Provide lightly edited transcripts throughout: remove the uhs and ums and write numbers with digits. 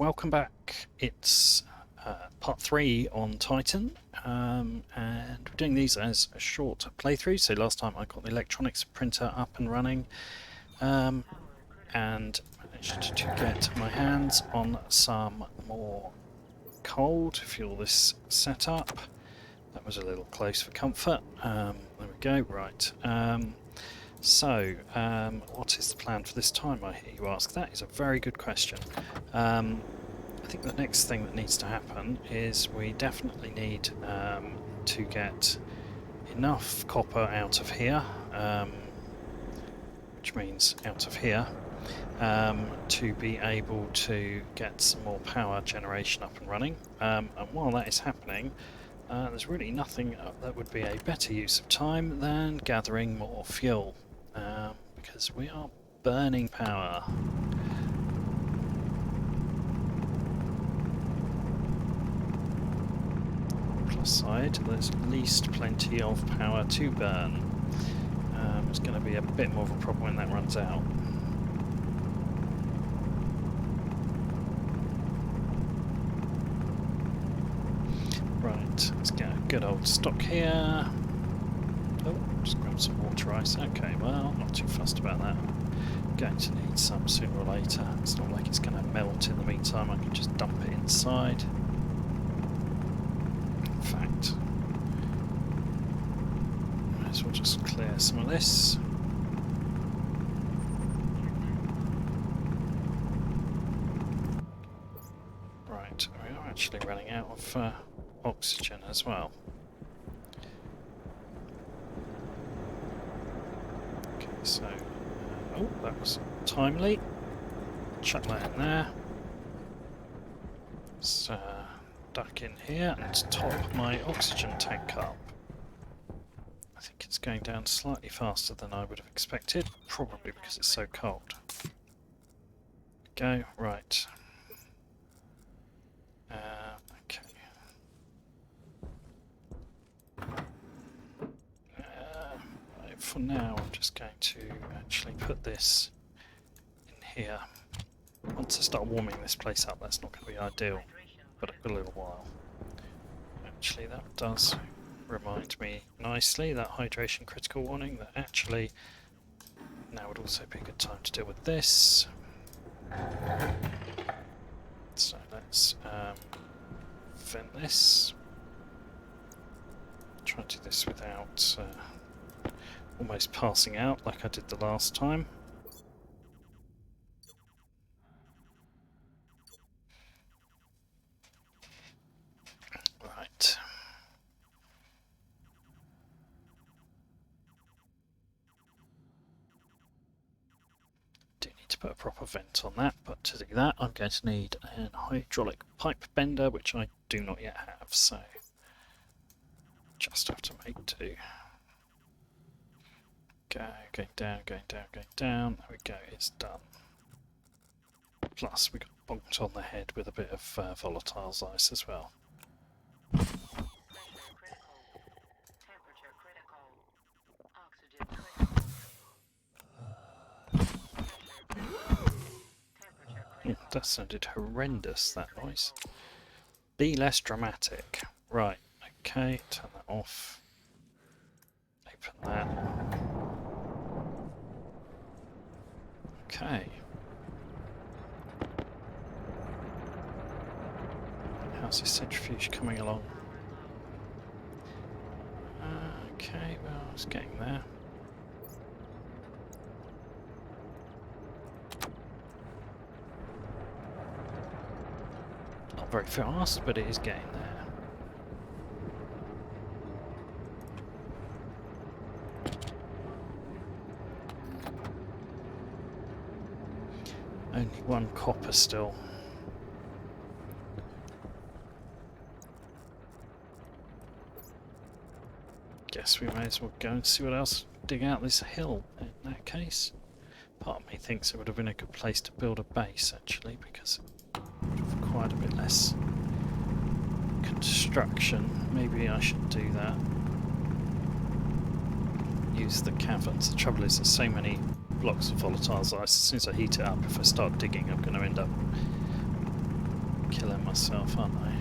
welcome back. It's part 3 on Titan, and we're doing these as a short playthrough. So last time I got the electronics printer up and running, and managed to get my hands on some more coal to fuel this setup. That was a little close for comfort. There we go, right. So, what is the plan for this time, I hear you ask? That is a very good question. I think the next thing that needs to happen is we definitely need to get enough copper out of here, which means out of here, to be able to get some more power generation up and running. And while that is happening, there's really nothing that would be a better use of time than gathering more fuel, because we are burning power. Plus side, there's at least plenty of power to burn. It's going to be a bit more of a problem when that runs out. Right, let's get a good old stock here. Oh, just grab some water ice. Okay, well, not too fussed about that. Going to need some sooner or later. It's not like it's going to melt in the meantime. I can just dump it inside. In fact, might as well just clear some of this. Right, we are actually running out of oxygen as well. Okay, so oh, that was timely. Chuck that in there. Let's duck in here and top my oxygen tank up. I think it's going down slightly faster than I would have expected, probably because it's so cold. Go, right. Okay. Right, for now, I'm just going to actually put this in here. Once I start warming this place up, that's not going to be ideal, but a little while. Actually, that does remind me nicely, that hydration critical warning, that actually now would also be a good time to deal with this. So let's vent this. Try to do this without almost passing out like I did the last time. Right. Do need to put a proper vent on that, but to do that I'm going to need an hydraulic pipe bender, which I do not yet have, so just have to make do. Going down, going down, going down. There we go, it's done. Plus we got bonked on the head with a bit of volatile ice as well. That sounded horrendous, that noise. Be less dramatic. Right, okay, turn that off. Open that. Okay. How's this centrifuge coming along? Okay, well, it's getting there. Not very fast, but it is getting there. Only one copper still. Guess we may as well go and see what else dig out this hill in that case. Part of me thinks it would have been a good place to build a base actually, because it would have required a bit less construction. Maybe I should do that. Use the caverns. The trouble is there's so many blocks of volatile ice. As soon as I heat it up, if I start digging, I'm going to end up killing myself, aren't I?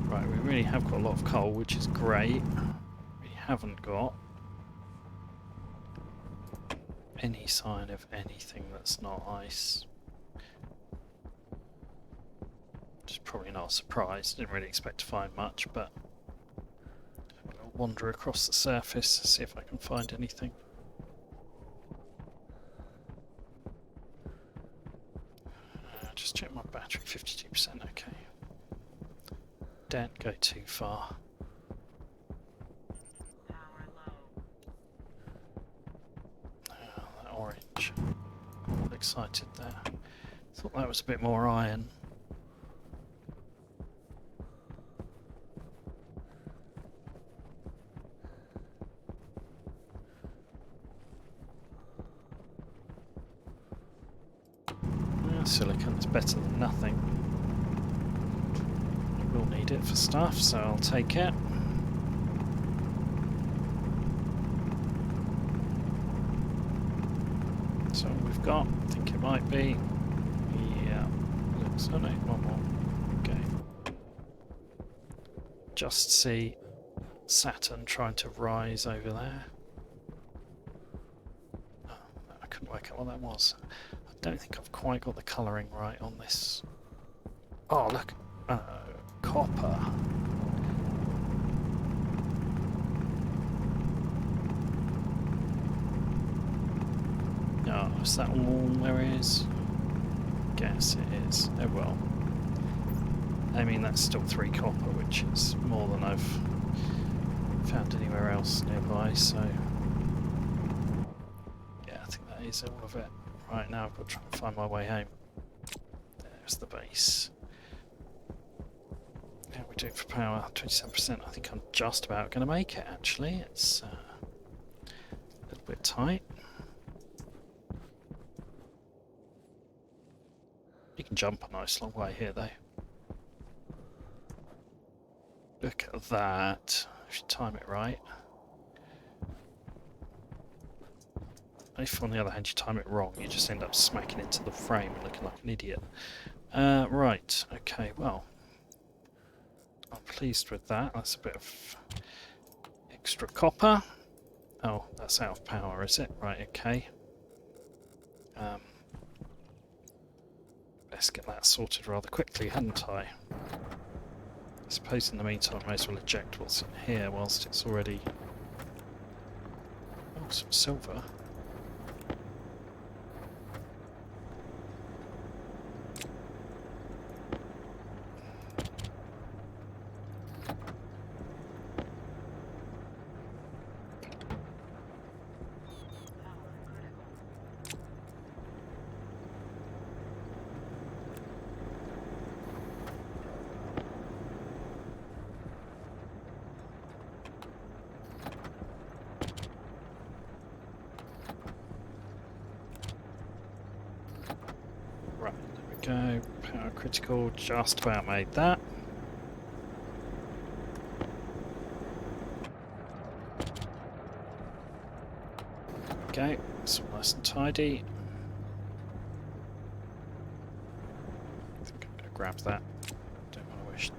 Right, we really have got a lot of coal, which is great. We haven't got any sign of anything that's not ice. Which is probably not a surprise. Didn't really expect to find much, but I'll wander across the surface to see if I can find anything. Just check my battery, 52%, okay. Don't go too far. That orange. All excited there. Thought that was a bit more iron. Silicon is better than nothing. We'll need it for stuff, so I'll take it. So we've got, I think it might be, yeah, looks, oh no, one more, okay. Just see Saturn trying to rise over there. Oh, I couldn't work out what that was. I don't think I've quite got the colouring right on this. Oh look, copper. Oh, is that all there is? Guess it is. Oh well. I mean, that's still 3 copper, which is more than I've found anywhere else nearby, so yeah, I think that is all of it. Right, now I've got to try and find my way home. There's the base. How are we doing for power? 27%. I think I'm just about going to make it, actually. It's a little bit tight. You can jump a nice long way here, though. Look at that. If you time it right. If, on the other hand, you time it wrong, you just end up smacking into the frame and looking like an idiot. Right, okay, well, I'm pleased with that. That's a bit of extra copper. Oh, that's out of power, is it? Right, okay. Let's get that sorted rather quickly, hadn't I? I suppose in the meantime I may as well eject what's in here whilst it's already... Oh, some silver. Go, power critical, just about made that. Okay, it's all nice and tidy. I think I'm going to grab that. Don't want to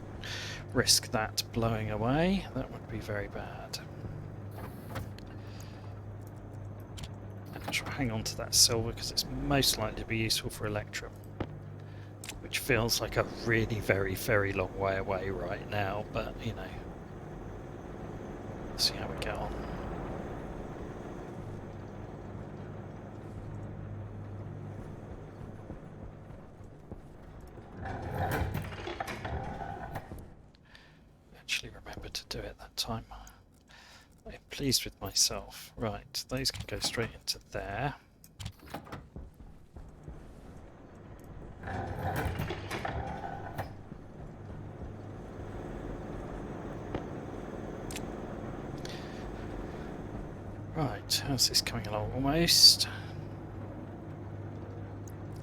risk that blowing away. That would be very bad. And try to hang on to that silver because it's most likely to be useful for electrum. Which feels like a really very, very long way away right now, but you know, let's see how we get on. Actually remembered to do it that time. I'm pleased with myself. Right, those can go straight into there. Right, how's this coming along? Almost.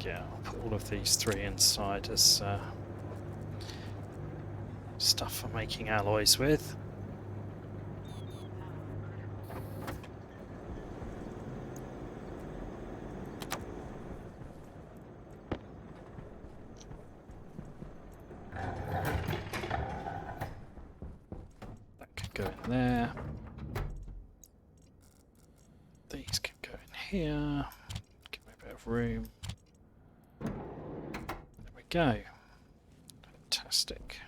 Yeah, I'll put all of these 3 inside as stuff for making alloys with. here. Give me a bit of room. There we go. Fantastic.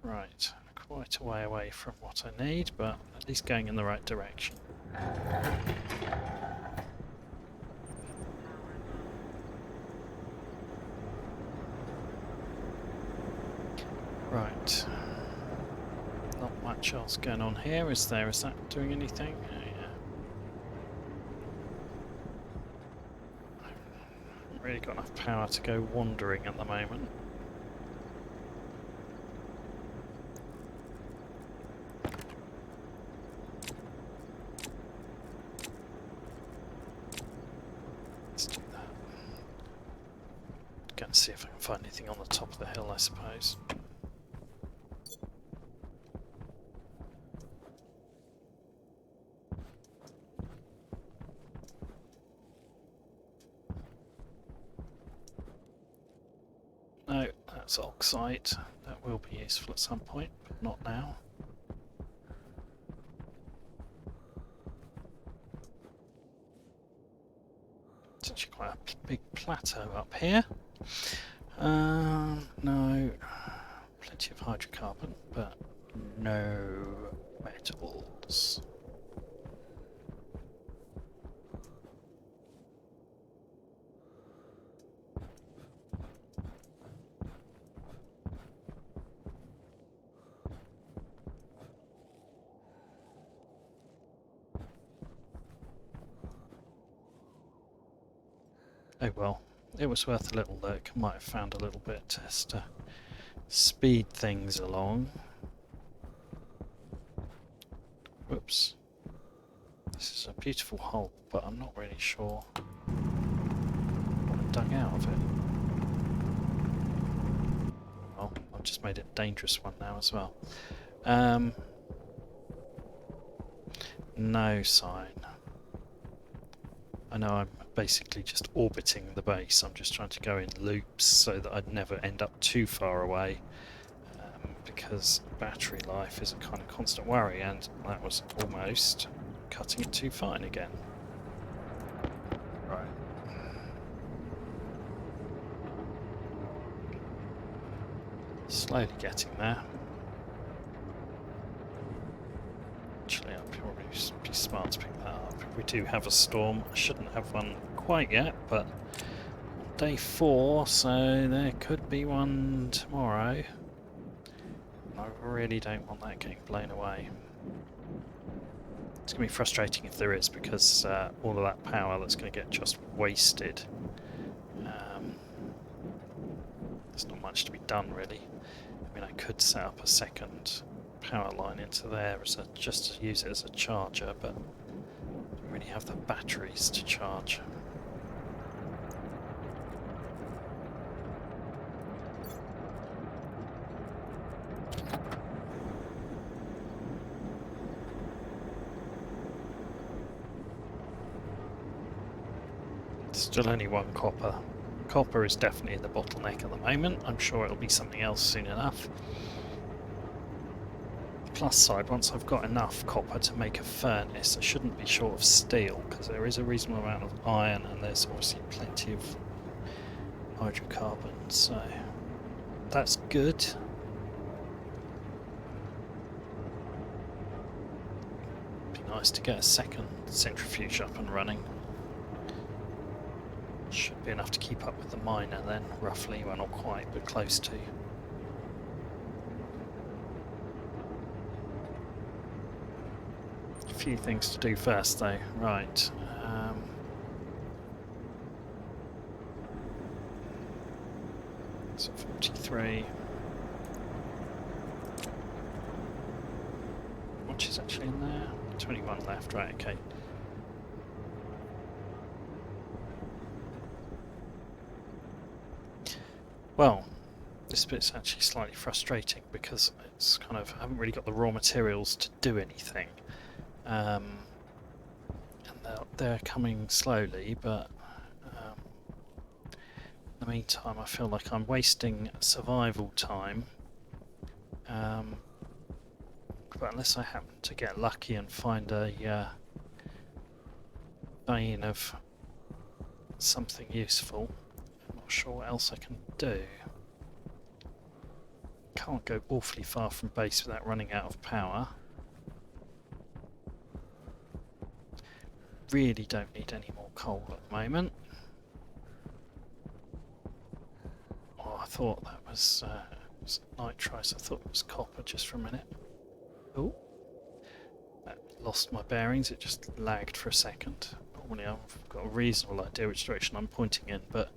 Right, quite a way away from what I need, but at least going in the right direction. Right. Not much else going on here, is there? Is that doing anything? Oh, yeah. I haven't really got enough power to go wandering at the moment. Go and see if I can find anything on the top of the hill, I suppose. No, that's oxide. That will be useful at some point, but not now. It's actually quite a big plateau up here. No, plenty of hydrocarbon, but no metals. Oh well, it was worth a little look. Might have found a little bit just to speed things along. Whoops. This is a beautiful hole, but I'm not really sure what I dug out of it. Well, I've just made it a dangerous one now as well. No sign. I know I'm basically just orbiting the base. I'm just trying to go in loops so that I'd never end up too far away, because battery life is a kind of constant worry, and that was almost cutting it too fine again. Right. Slowly getting there. Actually, I'd probably be smart to pick that up. If we do have a storm, I shouldn't have one quite yet, but day 4, so there could be one tomorrow. I really don't want that getting blown away. It's going to be frustrating if there is, because all of that power that's going to get just wasted. There's not much to be done, really. I mean, I could set up a second power line into there as just to use it as a charger, but I don't really have the batteries to charge. Still only one copper. Copper is definitely the bottleneck at the moment. I'm sure it'll be something else soon enough. Plus side, once I've got enough copper to make a furnace, I shouldn't be short of steel, because there is a reasonable amount of iron and there's obviously plenty of hydrocarbons, so that's good. Be nice to get a second centrifuge up and running. Should be enough to keep up with the miner then, roughly. Well, not quite, but close to. A few things to do first though. Right. So 43. Which is actually in there? 21 left, right, okay. Well, this bit's actually slightly frustrating because it's kind of, I haven't really got the raw materials to do anything. And they're coming slowly, but in the meantime I feel like I'm wasting survival time. But unless I happen to get lucky and find a vein of something useful. I'm not sure what else I can do. Can't go awfully far from base without running out of power. Really don't need any more coal at the moment. Oh, I thought that was nitrite. I thought it was copper just for a minute. Oh, that lost my bearings. It just lagged for a second. Normally I've got a reasonable idea which direction I'm pointing in, but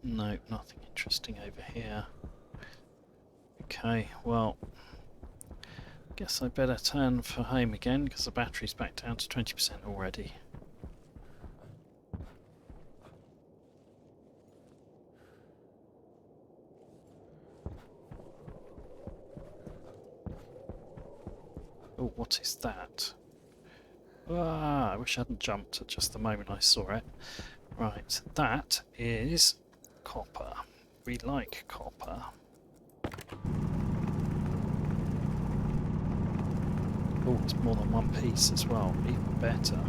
no, nothing interesting over here. Okay, well, guess I better turn for home again because the battery's back down to 20% already. Oh, what is that? Ah, I wish I hadn't jumped at just the moment I saw it. Right, that is copper. We like copper. Oh, it's more than one piece as well, even better.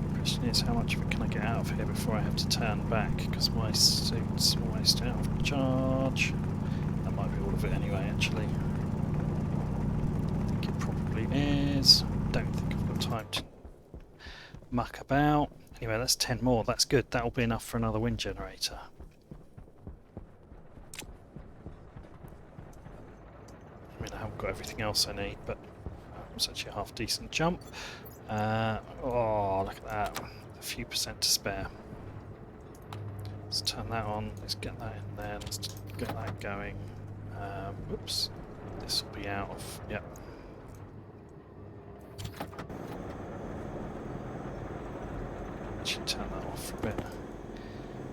The question is, how much of it can I get out of here before I have to turn back, because my suit's almost out of charge. That might be all of it anyway, actually. I think it probably is. Don't think I've got time to muck about. Anyway, that's 10 more, that's good. That'll be enough for another wind generator. I mean, I haven't got everything else I need, but it's actually a half decent jump. Oh, look at that. A few percent to spare. Let's turn that on. Let's get that in there. Let's get that going. Oops. This will be out of... Yep. Actually turn that off for a bit,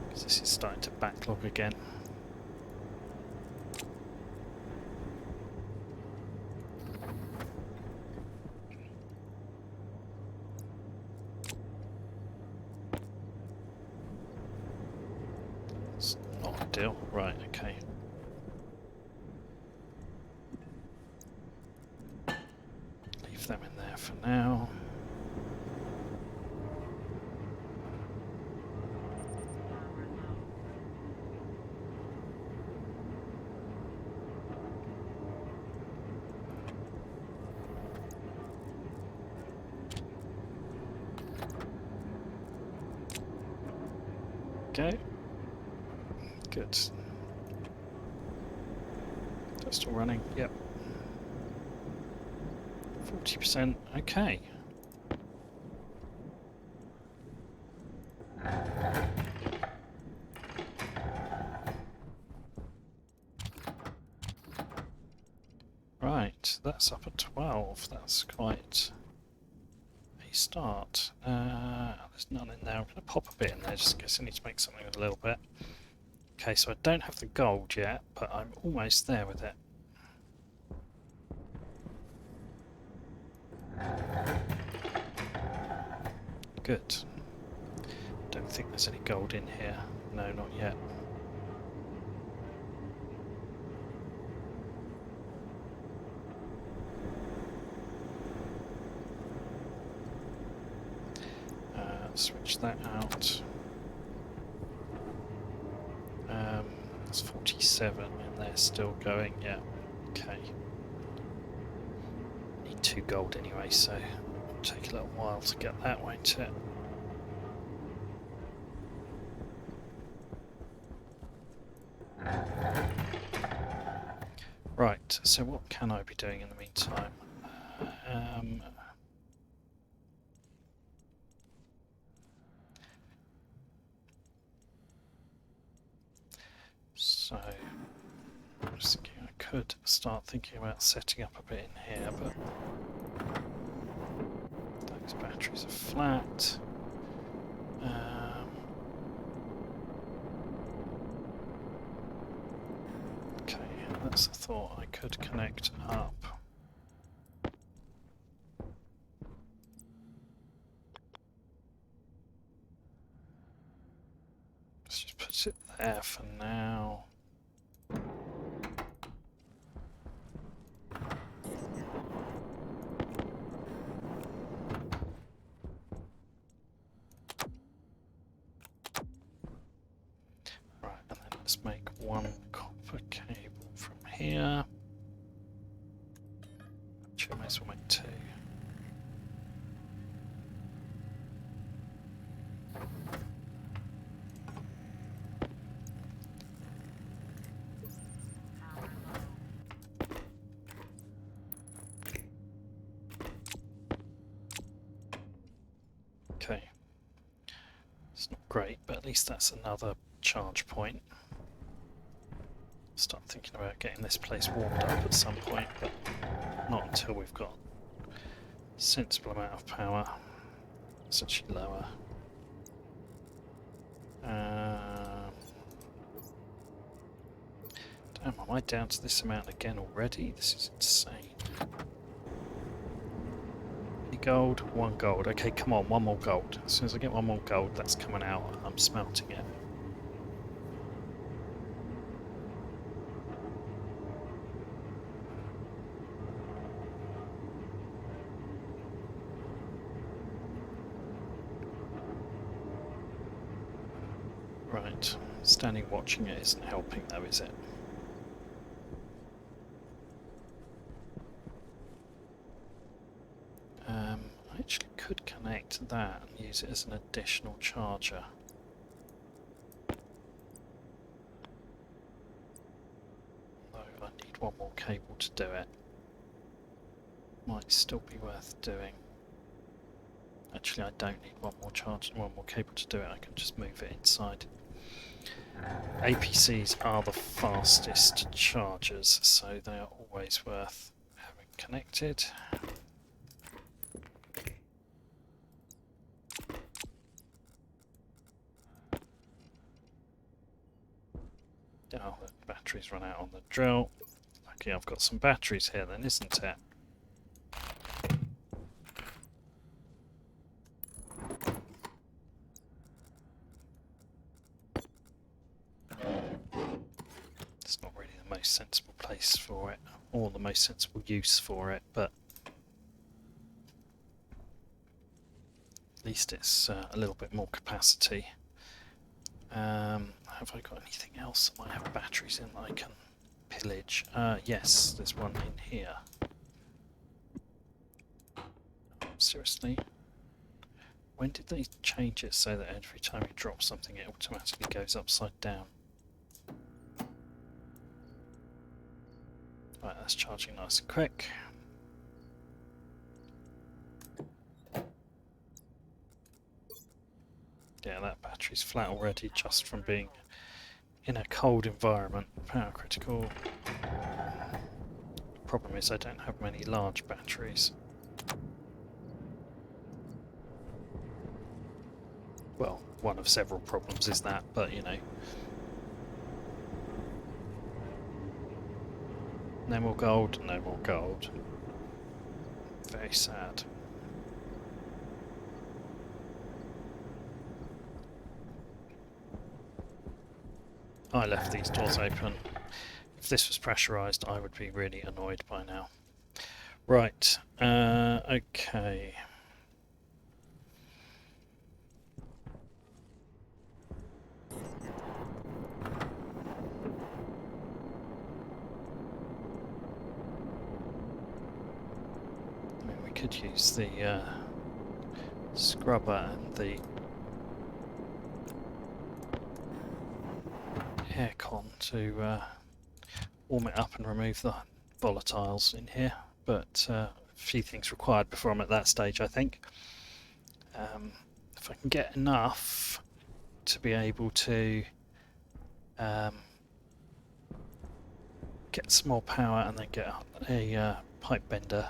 because this is starting to backlog again. It's not ideal. Right, okay. Leave them in there for now. Okay. Good. That's still running. Yep. 40%. Okay. Right, that's up at 12. That's quite a start. There's none in there. I'm going to pop a bit in there just in case I need to make something with a little bit. Okay, so I don't have the gold yet, but I'm almost there with it. Good. Don't think there's any gold in here. No, not yet. Switch that out. It's 47 and they're still going, yeah. Okay. Need 2 gold anyway, so it'll take a little while to get that, won't it? Right, so what can I be doing in the meantime? So, I was thinking I could start thinking about setting up a bit in here, but those batteries are flat. Okay, that's the thought. I could connect up there for now. Right, and then let's make one copper cable from here. Actually, I may as well make two. Okay, it's not great, but at least that's another charge point. Start thinking about getting this place warmed up at some point, but not until we've got a sensible amount of power. It's actually lower. Damn, am I down to this amount again already? This is insane. Gold, one gold. Okay, come on, one more gold. As soon as I get one more gold, that's coming out. I'm smelting it. Right, standing watching it isn't helping though, is it? I actually could connect that and use it as an additional charger. Though I need one more cable to do it. Might still be worth doing. Actually, I don't need one more charger, one more cable to do it. I can just move it inside. APCs are the fastest chargers, so they are always worth having connected. Oh, the batteries run out on the drill. Okay, I've got some batteries here then, isn't it? It's not really the most sensible place for it, or the most sensible use for it, but at least it's a little bit more capacity. Have I got anything else that might have batteries in that I can pillage? Yes, there's one in here. Seriously? When did they change it so that every time you drop something it automatically goes upside down? Right, that's charging nice and quick. Yeah, that battery's flat already just from being in a cold environment. Power critical. The problem is I don't have many large batteries. Well, one of several problems is that, but you know. No more gold, no more gold. Very sad. I left these doors open. If this was pressurised, I would be really annoyed by now. Right, okay. I mean, we could use the scrubber and the aircon to warm it up and remove the volatiles in here, but a few things required before I'm at that stage, I think. If I can get enough to be able to get some more power and then get a pipe bender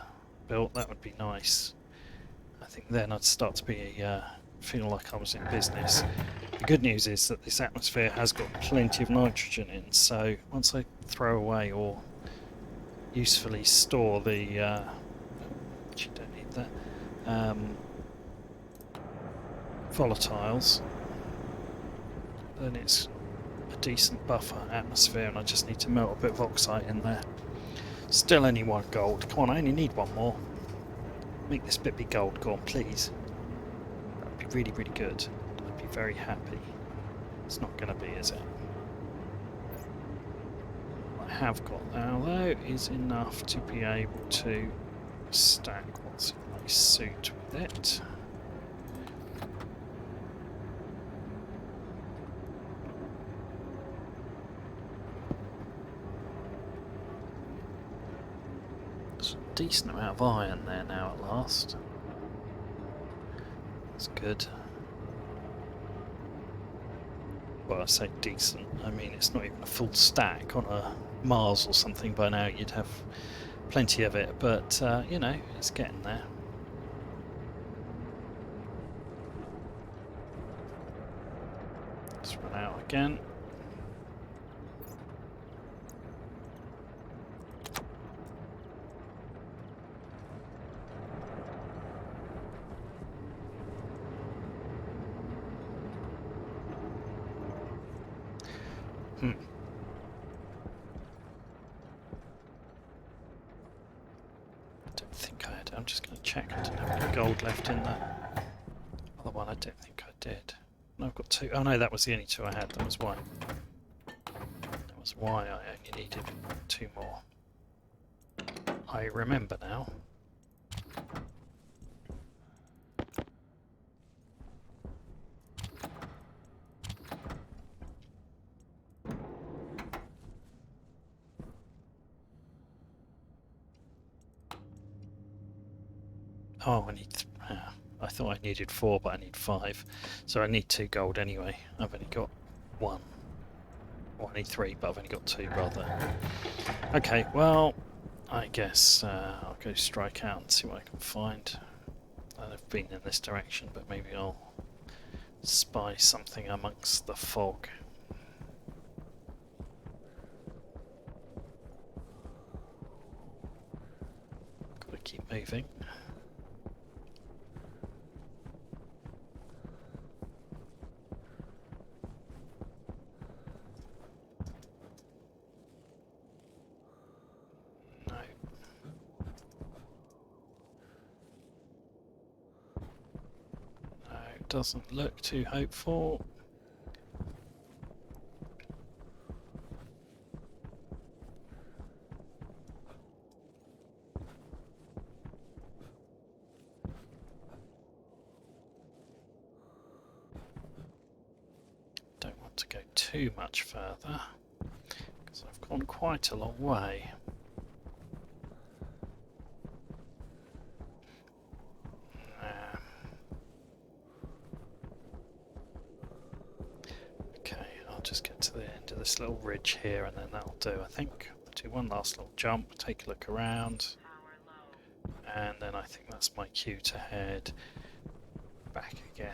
built, that would be nice. I think then I'd start to be feeling like I was in business. The good news is that this atmosphere has got plenty of nitrogen in, so once I throw away or usefully store the you don't need that volatiles, then it's a decent buffer atmosphere, and I just need to melt a bit of oxide in there. Still only 1 gold. Come on, I only need 1 more. Make this bit be gold. Go on, please. That'd be really, really good. I'd be very happy. It's not going to be, is it? What I have got now, though, is enough to be able to stack what's in my suit with it. Decent amount of iron there now at last. That's good. Well, I say decent, I mean it's not even a full stack. On a Mars or something by now you'd have plenty of it, but you know, it's getting there. Let's run out again. I'm just going to check. I didn't have any gold left in that other one. I don't think I did. No, I've got 2. Oh no, that was the only 2 I had. That was why. That was why I only needed 2 more. I remember now. Oh, I need... I thought I needed 4, but I need 5. So I need 2 gold anyway. I've only got 1. Well, I need 3, but I've only got 2 rather. Okay, well, I guess I'll go strike out and see what I can find. I've been in this direction, but maybe I'll spy something amongst the fog. Gotta keep moving. Doesn't look too hopeful. Don't want to go too much further because I've gone quite a long way. Just get to the end of this little ridge here and then that'll do, I think. I'll do one last little jump, take a look around, and then I think that's my cue to head back again.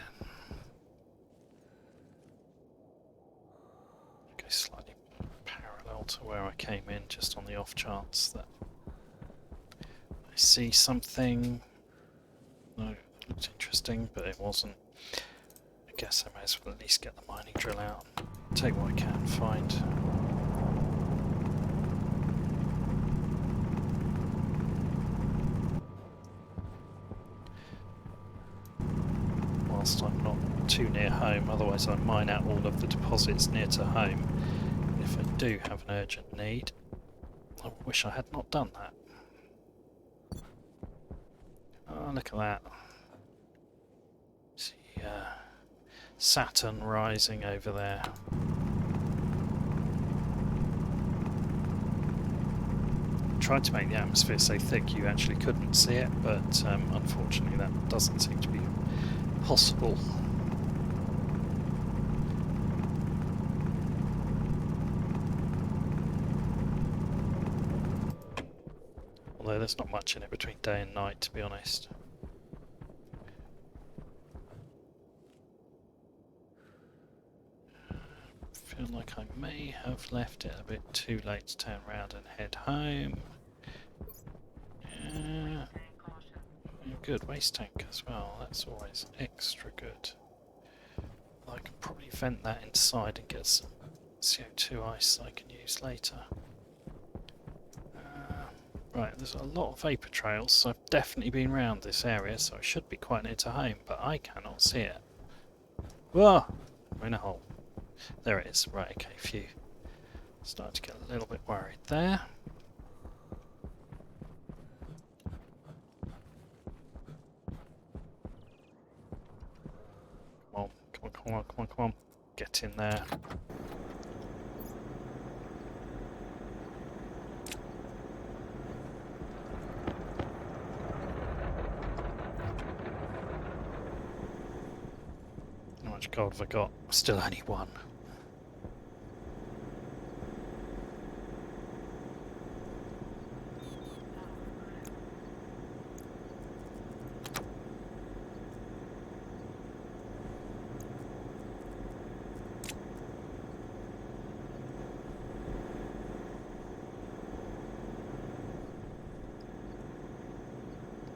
Go slightly parallel to where I came in, just on the off chance that I see something. No, it looked interesting, but it wasn't. I guess I may as well at least get the mining drill out. Take what I can find. Whilst I'm not too near home, otherwise I mine out all of the deposits near to home. And if I do have an urgent need, I wish I had not done that. Oh, look at that. See, Saturn rising over there. Tried to make the atmosphere so thick you actually couldn't see it, but unfortunately that doesn't seem to be possible. Although there's not much in it between day and night, to be honest. I feel like I may have left it a bit too late to turn around and head home. Yeah. Good, waste tank as well, that's always extra good. I can probably vent that inside and get some CO2 ice I can use later. Right, there's a lot of vapour trails, so I've definitely been round this area, so I should be quite near to home, but I cannot see it. Whoa! We're in a hole. There it is. Right, okay, phew. Starting to get a little bit worried there. Come on, come on, come on, come on, come on. Get in there. How much gold have I got? Still only one.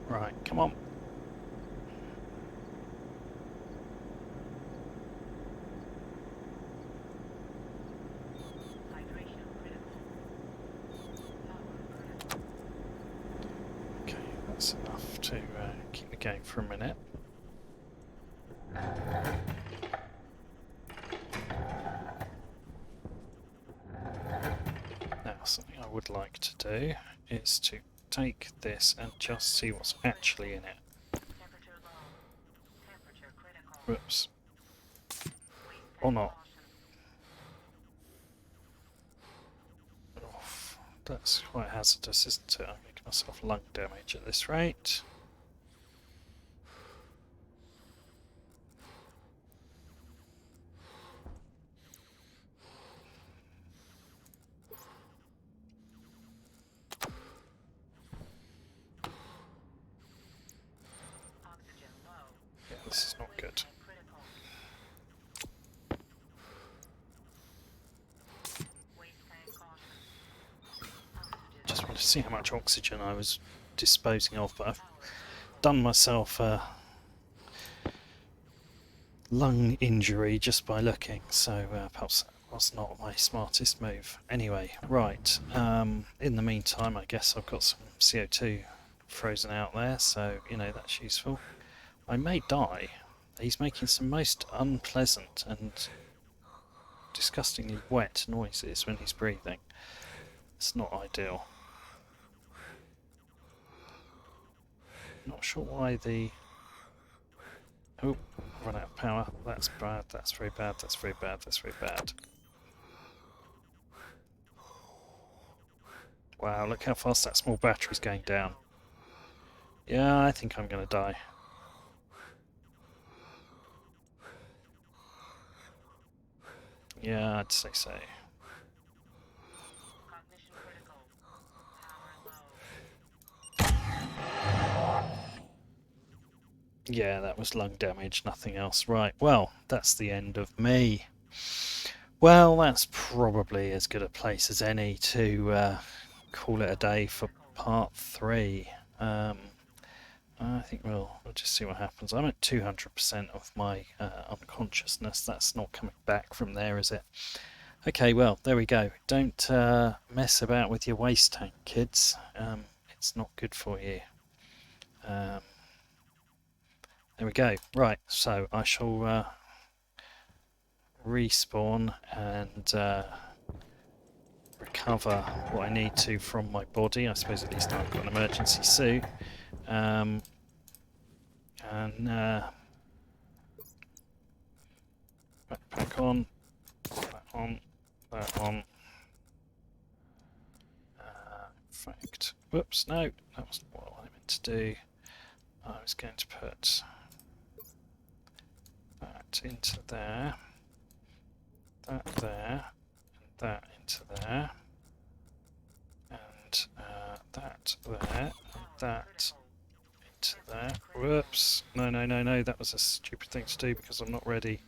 Right, come on. Okay, that's enough to keep me going for a minute. Now, something I would like to do is to take this and just see what's actually in it. Whoops. Or not. Oh, that's quite hazardous, isn't it? I'm making myself lung damage at this rate. Yeah, this is not good. Just want to see how much oxygen I was disposing of, but I've done myself a lung injury just by looking, so perhaps that was not my smartest move. Anyway, right, in the meantime I guess I've got some CO2 frozen out there, so you know that's useful. I may die. He's making some most unpleasant and disgustingly wet noises when he's breathing. It's not ideal. Not sure why the... Oh, run out of power. That's bad, that's very bad, that's very bad, that's very bad. Wow, look how fast that small battery's going down. Yeah, I think I'm going to die. Yeah, I'd say so. Yeah, that was lung damage, nothing else. Right, well, that's the end of me. Well, that's probably as good a place as any to call it a day for part 3. I think we'll just see what happens. I'm at 200% of my unconsciousness. That's not coming back from there, is it? Okay, well, there we go. Don't mess about with your waste tank, kids. It's not good for you. There we go. Right, so I shall respawn and recover what I need to from my body. I suppose at least I've got an emergency suit. And backpack on, that on, that on. In fact, whoops, no, that wasn't what I meant to do. I was going to put that into there, that there, and that into there, and that there, and that into there. Whoops, no, that was a stupid thing to do because I'm not ready.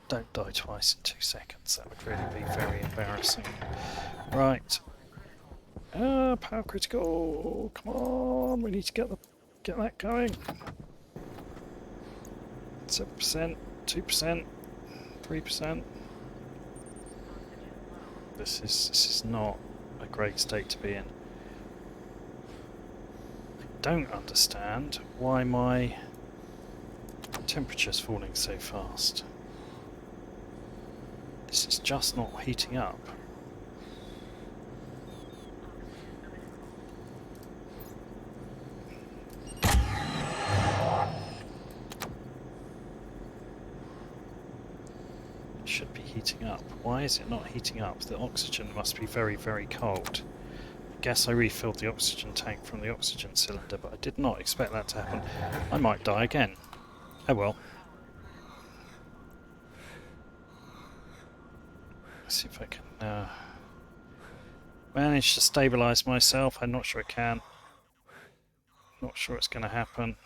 Don't die twice in 2 seconds, that would really be very embarrassing. Right. Power critical, come on, we need to get that going. 7%, 2%, 3%. This is not a great state to be in. I don't understand why my temperature's falling so fast. This is just not heating up. It should be heating up. Why is it not heating up? The oxygen must be very, very cold. I guess I refilled the oxygen tank from the oxygen cylinder, but I did not expect that to happen. I might die again. Oh well. Let's see if I can manage to stabilise myself. I'm not sure I can. Not sure it's going to happen.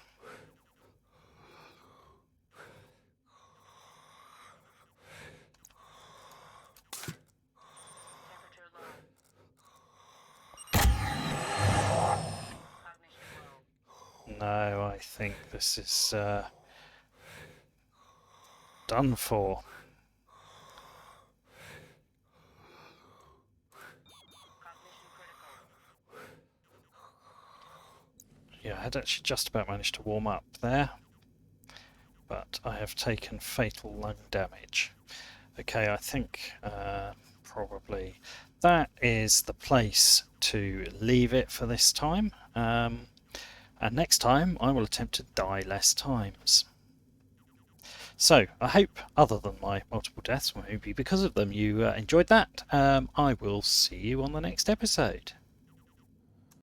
No, I think this is done for. Yeah, I had actually just about managed to warm up there, but I have taken fatal lung damage. Okay, I think probably that is the place to leave it for this time. And next time I will attempt to die less times. So I hope, other than my multiple deaths, maybe because of them, you enjoyed that. I will see you on the next episode.